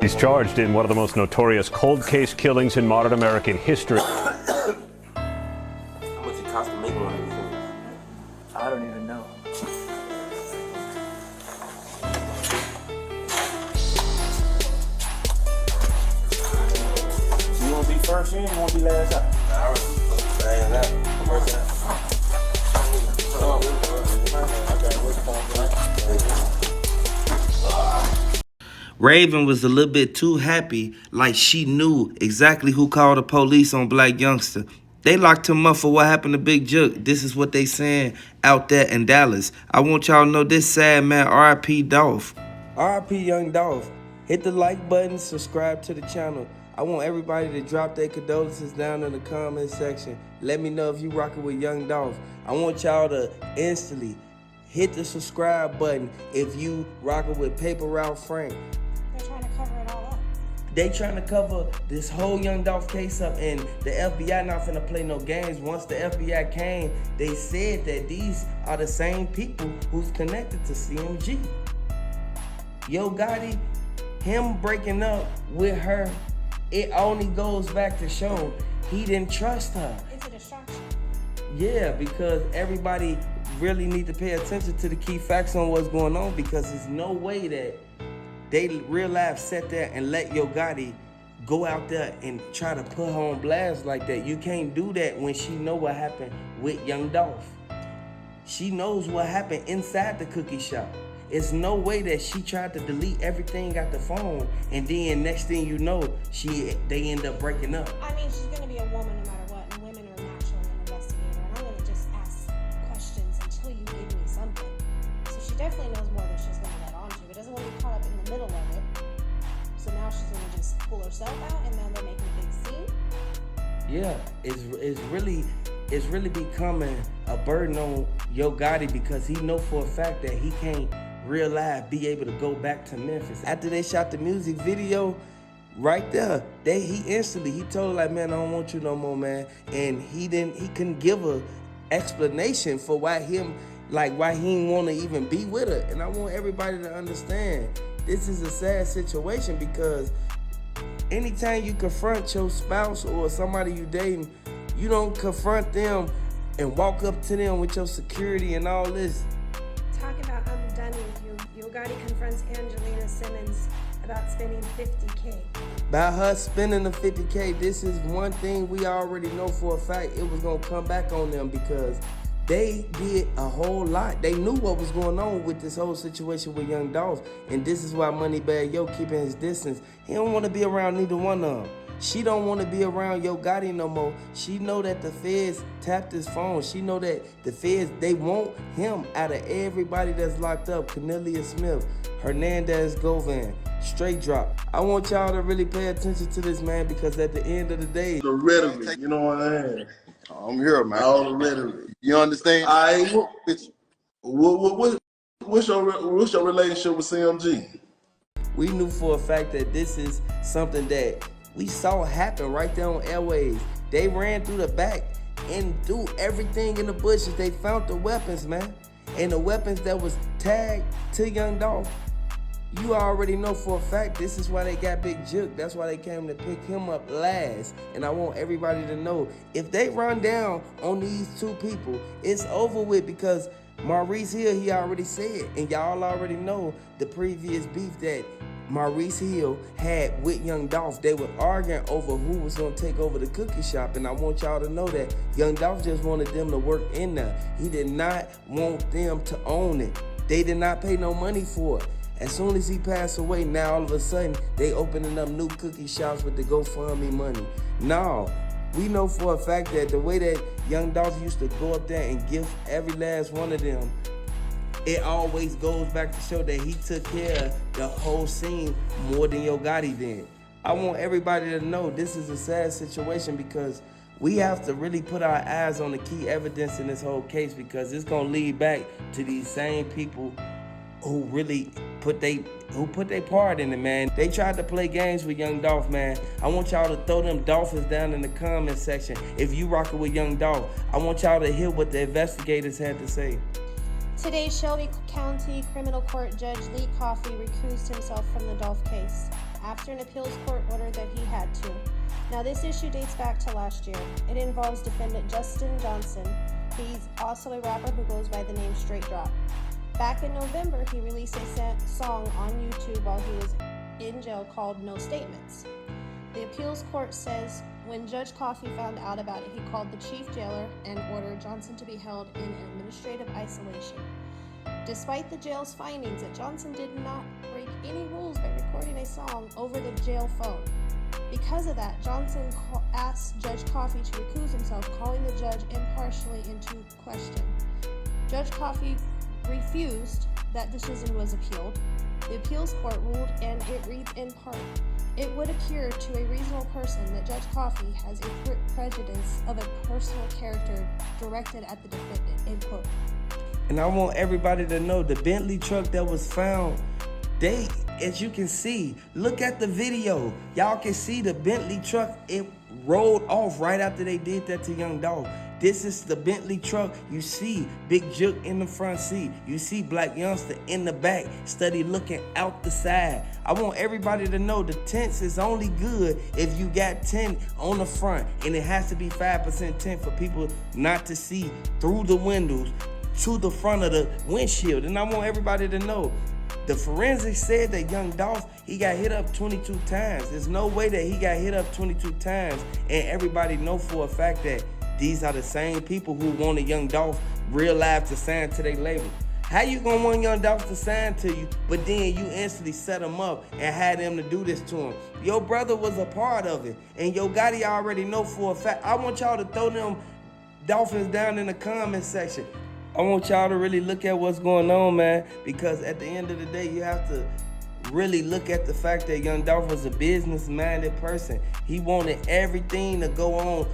He's charged in one of the most notorious cold case killings in modern American history. How much it cost to make one of these things? I don't even know. You want to be first in, you want to be last out? I already last out. First out. Raven was a little bit too happy, like she knew exactly who called the police on Blac Youngsta. They locked him up for what happened to Big Jook. This is what they saying out there in Dallas. I want y'all to know this sad man, R.I.P. Dolph. R.I.P. Young Dolph. Hit the like button, subscribe to the channel. I want everybody to drop their condolences down in the comment section. Let me know if you rocking with Young Dolph. I want y'all to instantly hit the subscribe button if you rocking with Paper Route Frank. They're trying to cover it all up. They trying to cover this whole Young Dolph case up, and the FBI not finna play no games. Once the FBI came, they said that these are the same people who's connected to CMG. Yo Gotti, him breaking up with her, it only goes back to show he didn't trust her. It's a distraction. Yeah, because everybody really need to pay attention to the key facts on what's going on, because there's no way that they real life sat there and let Yo Gotti go out there and try to put her on blast like that. You can't do that when she know what happened with Young Dolph. She knows what happened inside the cookie shop. It's no way that she tried to delete everything out the phone, and then next thing you know, they end up breaking up. I mean, she's going to be a woman no matter what, and women are naturally an investigator, and I'm going to just ask questions until you give me something. So she definitely knows more than she's going to let on to, but doesn't want to be caught up in the middle of it. So now she's going to just pull herself out, and now they're making a big scene. Yeah, it's really becoming a burden on Yo Gotti, because he know for a fact that he can't real life be able to go back to Memphis. After they shot the music video, right there, he told her like, man, I don't want you no more, man. And he couldn't give a explanation for why he didn't want to even be with her. And I want everybody to understand, this is a sad situation, because anytime you confront your spouse or somebody you dating, you don't confront them and walk up to them with your security and all this. Talk about I'm done with you. Yo Gotti confronts Angelina Simmons about spending $50K. About her spending the $50K, this is one thing we already know for a fact it was gonna come back on them, because they did a whole lot. They knew what was going on with this whole situation with Young Dolph, and this is why Moneybag Yo keeping his distance. He don't want to be around neither one of them. She don't want to be around Yo Gotti no more. She know that the feds tapped his phone. She know that the feds, they want him out of everybody that's locked up. Cornelia Smith, Hernandez Govan, straight drop. I want y'all to really pay attention to this, man, because at the end of the day, the rhetoric, you know what I'm saying? I'm here, man. All the rhetoric. You understand? What's your relationship with CMG? we knew for a fact that this is something that we saw happen right there on Airways. They ran through the back and threw everything in the bushes. They found the weapons, man. And the weapons that was tagged to Young Dolph, you already know for a fact this is why they got Big Jook. That's why they came to pick him up last. And I want everybody to know, if they run down on these two people, it's over with, because Maurice Hill, he already said, and y'all already know the previous beef that Maurice Hill had with Young Dolph. They were arguing over who was gonna take over the cookie shop, and I want y'all to know that Young Dolph just wanted them to work in there. He did not want them to own it. They did not pay no money for it. As soon as he passed away, now all of a sudden, they opening up new cookie shops with the GoFundMe money. No, we know for a fact that the way that Young Dolph used to go up there and give every last one of them, it always goes back to show that he took care of the whole scene more than Yo Gotti did. I want everybody to know this is a sad situation, because we have to really put our eyes on the key evidence in this whole case, because it's gonna lead back to these same people who really put their part in it, man. They tried to play games with Young Dolph, man. I want y'all to throw them dolphins down in the comment section. If you rockin' with Young Dolph, I want y'all to hear what the investigators had to say. Today, Shelby County Criminal Court Judge Lee Coffey recused himself from the Dolph case. after an appeals court ordered that he had to. Now, this issue dates back to last year. It involves defendant Justin Johnson. He's also a rapper who goes by the name Straight Drop. Back in November, he released a song on YouTube while he was in jail called No Statements. The appeals court says when Judge Coffey found out about it, he called the chief jailer and ordered Johnson to be held in administrative isolation. Despite the jail's findings that Johnson did not break any rules by recording a song over the jail phone. Because of that, Johnson asked Judge Coffey to recuse himself, calling the judge impartially into question. Judge Coffey refused. That decision was appealed. The appeals court ruled, and it reads in part, "It would appear to a reasonable person that Judge Coffey has a prejudice of a personal character directed at the defendant," end quote. And I want everybody to know the Bentley truck that was found, as you can see, look at the video. Y'all can see the Bentley truck, it rolled off right after they did that to Young Dolph. This is the Bentley truck. You see Big Jook in the front seat. You see Blac Youngsta in the back, steady looking out the side. I want everybody to know the tents is only good if you got tint on the front, and it has to be 5% tint for people not to see through the windows to the front of the windshield. And I want everybody to know, the forensics said that Young Dolph, he got hit up 22 times. There's no way that he got hit up 22 times, and everybody know for a fact that these are the same people who wanted Young Dolph real life to sign to their label. How you gonna want Young Dolph to sign to you, but then you instantly set him up and had him to do this to him? Your brother was a part of it, and Yo Gotti already know for a fact. I want y'all to throw them Dolphins down in the comment section. I want y'all to really look at what's going on, man, because at the end of the day, you have to really look at the fact that Young Dolph was a business-minded person. He wanted everything to go on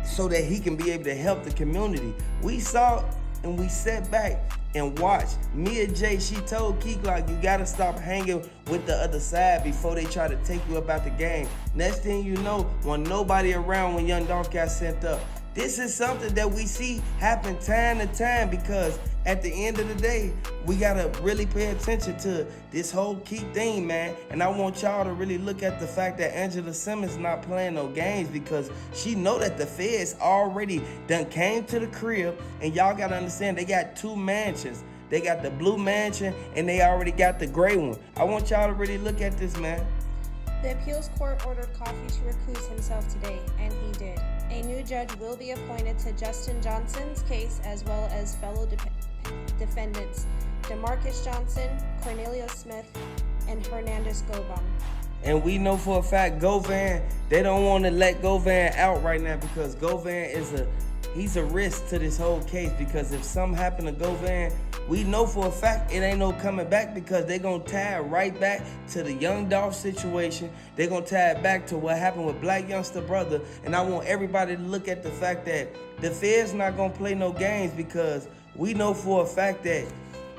so that he can be able to help the community. We saw and we sat back and watched. Mia J, she told Key Glock, you gotta stop hanging with the other side before they try to take you up out the game. Next thing you know, when nobody around when Young Dolph got sent up. This is something that we see happen time to time, because at the end of the day, we gotta really pay attention to this whole key thing, man. And I want y'all to really look at the fact that Angela Simmons not playing no games, because she know that the feds already done came to the crib, and y'all gotta understand they got 2 mansions. They got the blue mansion and they already got the gray one. I want y'all to really look at this, man. The appeals court ordered Coffey to recuse himself today, and he did. A new judge will be appointed to Justin Johnson's case, as well as fellow defendants DeMarcus Johnson, Cornelius Smith, and Hernandez Goban. And we know for a fact Govan, they don't want to let Govan out right now, because Govan he's a risk to this whole case, because if something happened to Govan, we know for a fact it ain't no coming back, because they're going to tie it right back to the Young Dolph situation. They're going to tie it back to what happened with Blac Youngsta brother. And I want everybody to look at the fact that the feds not going to play no games, because we know for a fact that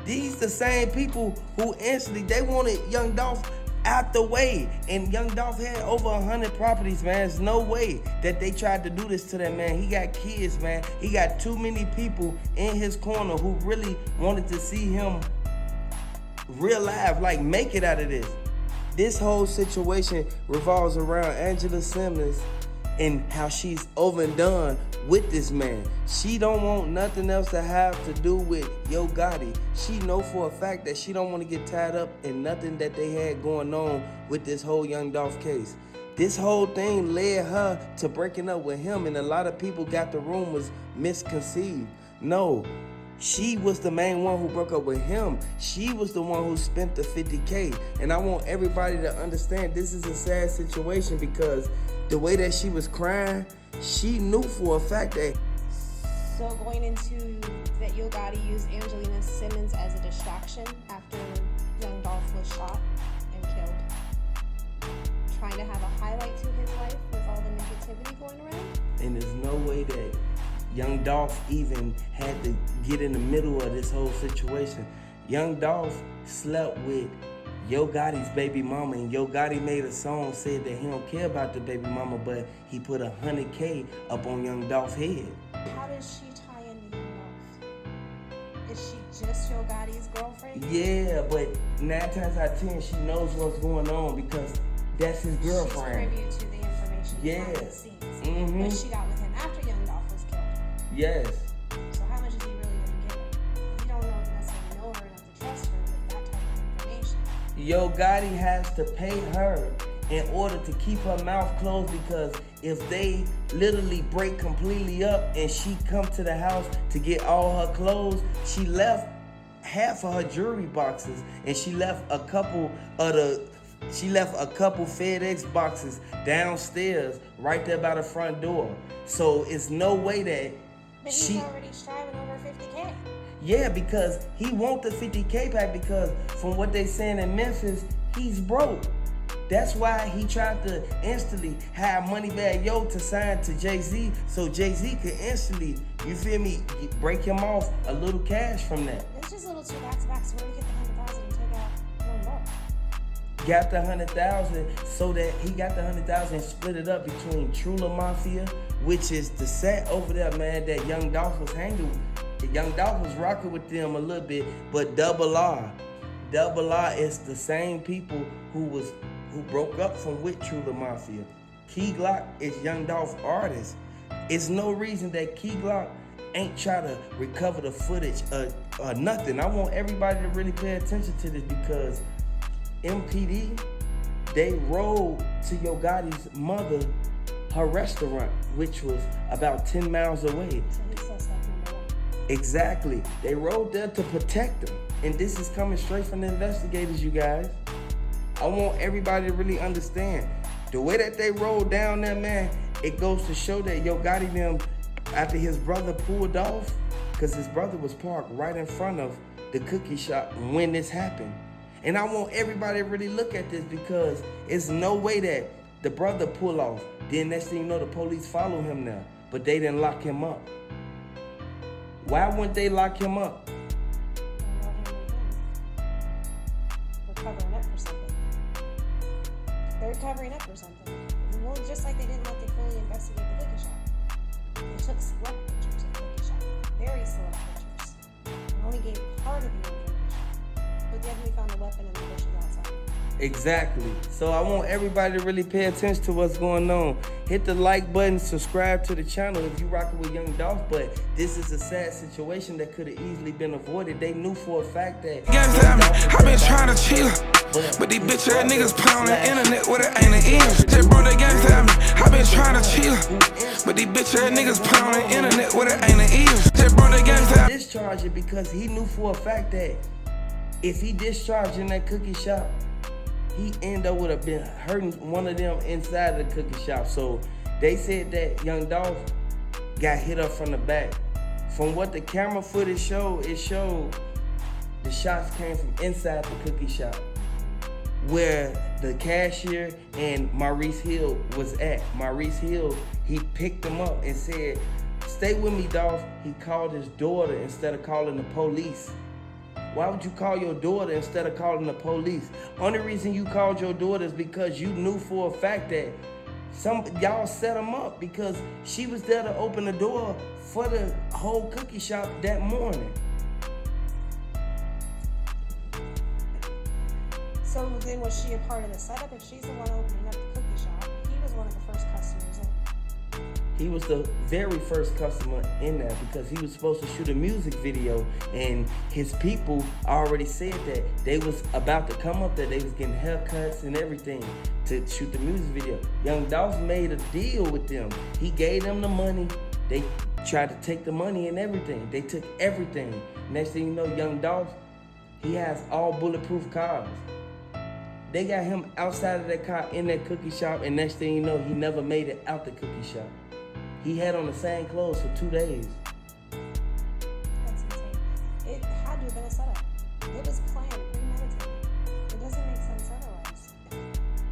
these the same people who instantly, they wanted Young Dolph out the way. And Young Dolph had over 100 properties, man. There's no way that they tried to do this to that man. He got kids, man. He got too many people in his corner who really wanted to see him real life, like make it out of this. This whole situation revolves around Angela Simmons and how she's overdone with this man. She don't want nothing else to have to do with Yo Gotti. She know for a fact that she don't want to get tied up in nothing that they had going on with this whole Young Dolph case. This whole thing led her to breaking up with him, and a lot of people got the rumors misconceived. No, she was the main one who broke up with him. She was the one who spent the 50K. And I want everybody to understand this is a sad situation, because the way that she was crying, she knew for a fact that. So going into that, Yo Gotti used Angelina Simmons as a distraction after Young Dolph was shot and killed, trying to have a highlight to his life with all the negativity going around. And there's no way that Young Dolph even had to get in the middle of this whole situation. Young Dolph slept with Yo Gotti's baby mama, and Yo Gotti made a song, said that he don't care about the baby mama, but he put 100K up on Young Dolph's head. How does she tie into Young Dolph? Is she just Yo Gotti's girlfriend? Yeah, but 9 times out of 10, she knows what's going on, because That's his girlfriend. She's privy to the information Yeah. behind the scenes. Mm-hmm. But she got with him after Young Dolph was killed. Yes. So how much is he really going to give her? You don't necessarily know her enough to trust her with that type of information. Yo Gotti has to pay her in order to keep her mouth closed, because if they literally break completely up and she come to the house to get all her clothes, she left half of her jewelry boxes and she left a couple FedEx boxes downstairs right there by the front door. So it's no way that But he's already striving over 50K. Yeah, because he want the 50K back, because from what they saying in Memphis, he's broke. That's why he tried to instantly have Moneybag Yo to sign to Jay-Z, so Jay-Z could instantly, you feel me, break him off a little cash from that. It's just a little too back-to-back, so where to get the 100,000 and take out one more? Got the 100,000, so that he got the 100,000 and split it up between Trula Mafia, which is the set over there, man, that Young Dolph was hanging with. Young Dolph was rocking with them a little bit, but Double R is the same people who broke up from with Trula Mafia. Key Glock is Young Dolph artist. It's no reason that Key Glock ain't try to recover the footage or nothing. I want everybody to really pay attention to this, because MPD, they rode to Yo Gotti's mother, her restaurant, which was about 10 miles away. So he's suspect number one. Exactly. They rode there to protect him. And this is coming straight from the investigators, you guys. I want everybody to really understand. The way that they rode down there, man, it goes to show that Yo Gotti them, after his brother pulled off, because his brother was parked right in front of the cookie shop when this happened. And I want everybody to really look at this, because it's no way that the brother pull off. Then next thing you know, the police follow him now, but they didn't lock him up. Why wouldn't they lock him up? We're covering up for something. They're covering up for something. Well, just like they didn't let they fully investigate the cookie shop. They took select pictures of the cookie shop. Very select pictures. And only gave part of the information. But then we found a weapon in the bushes outside. Exactly. So I want everybody to really pay attention to what's going on. Hit the like button, subscribe to the channel if you rocking with Young Dolph, but this is a sad situation that could have easily been avoided. They knew for a fact that I've been trying to chill, but these bitch ass niggas play on the internet where it ain't an end. Just brought that gangsta at me. I've been trying to chill, but these bitch ass niggas play on the internet where it ain't an end. Just brought that gangsta at me. Discharge it, because he knew for a fact that if he discharged in that cookie shop, he ended up would have been hurting one of them inside the cookie shop. So they said that Young Dolph got hit up from the back. From what the camera footage showed, it showed the shots came from inside the cookie shop, where the cashier and Maurice Hill was at. Maurice Hill, he picked him up and said, "Stay with me, Dolph." He called his daughter instead of calling the police. Why would you call your daughter instead of calling the police? Only reason you called your daughter is because you knew for a fact that y'all set them up, because she was there to open the door for the whole cookie shop that morning. So then was she a part of the setup? If she's the one opening up the cookie shop, he was one of the first customers in. He was the very first customer in there, because he was supposed to shoot a music video, and his people already said that they was about to come up there. They was getting haircuts and everything to shoot the music video. Young Dolph made a deal with them. He gave them the money. They tried to take the money and everything. They took everything. Next thing you know, Young Dolph, he has all bulletproof cars. They got him outside of that car in that cookie shop, and next thing you know, he never made it out the cookie shop. He had on the same clothes for 2 days. That's insane. It had to have been a setup. It was planned, premeditated. It doesn't make sense otherwise.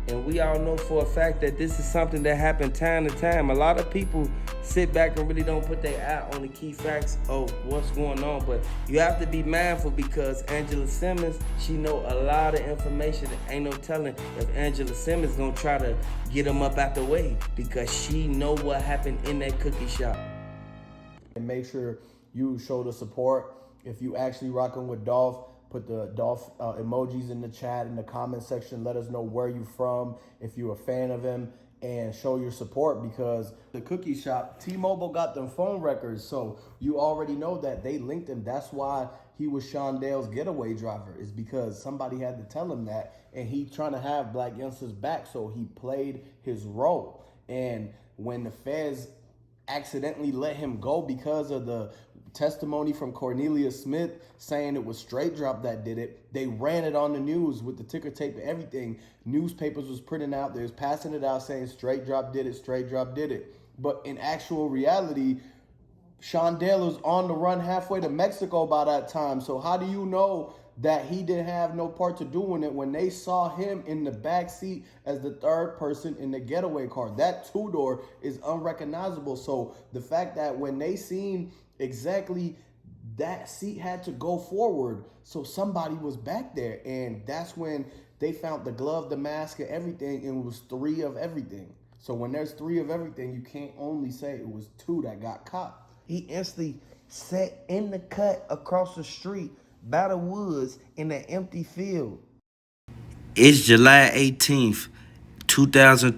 And we all know for a fact that this is something that happened time to time. A lot of people sit back and really don't put their eye on the key facts of what's going on, but you have to be mindful, because Angela Simmons, she know a lot of information. Ain't no telling if Angela Simmons gonna try to get him up out the way, because she know what happened in that cookie shop. And make sure you show the support. If you actually rocking with Dolph, Put the Dolph emojis in the chat, in the comment section. Let us know where you're from, if you're a fan of him, and show your support, because the cookie shop, T-Mobile got them phone records, so you already know that they linked him. That's why he was Shondale's getaway driver, is because somebody had to tell him that, and he trying to have Black Youngsta's back, so he played his role. And when the feds accidentally let him go because of the testimony from Cornelia Smith saying it was Straight Drop that did it, they ran it on the news with the ticker tape and everything. Newspapers was printing out, they was passing it out saying Straight Drop did it, Straight Drop did it. But in actual reality, Shondale was on the run halfway to Mexico by that time. So how do you know that he didn't have no part to do in it when they saw him in the back seat as the third person in the getaway car? That two-door is unrecognizable. So the fact that when they seen exactly that seat had to go forward, so somebody was back there, and that's when they found the glove, the mask, and everything, and it was 3 of everything. So when there's 3 of everything, you can't only say it was 2 that got caught. He instantly sat in the cut across the street by the woods in an empty field. It's July 18th, 2020.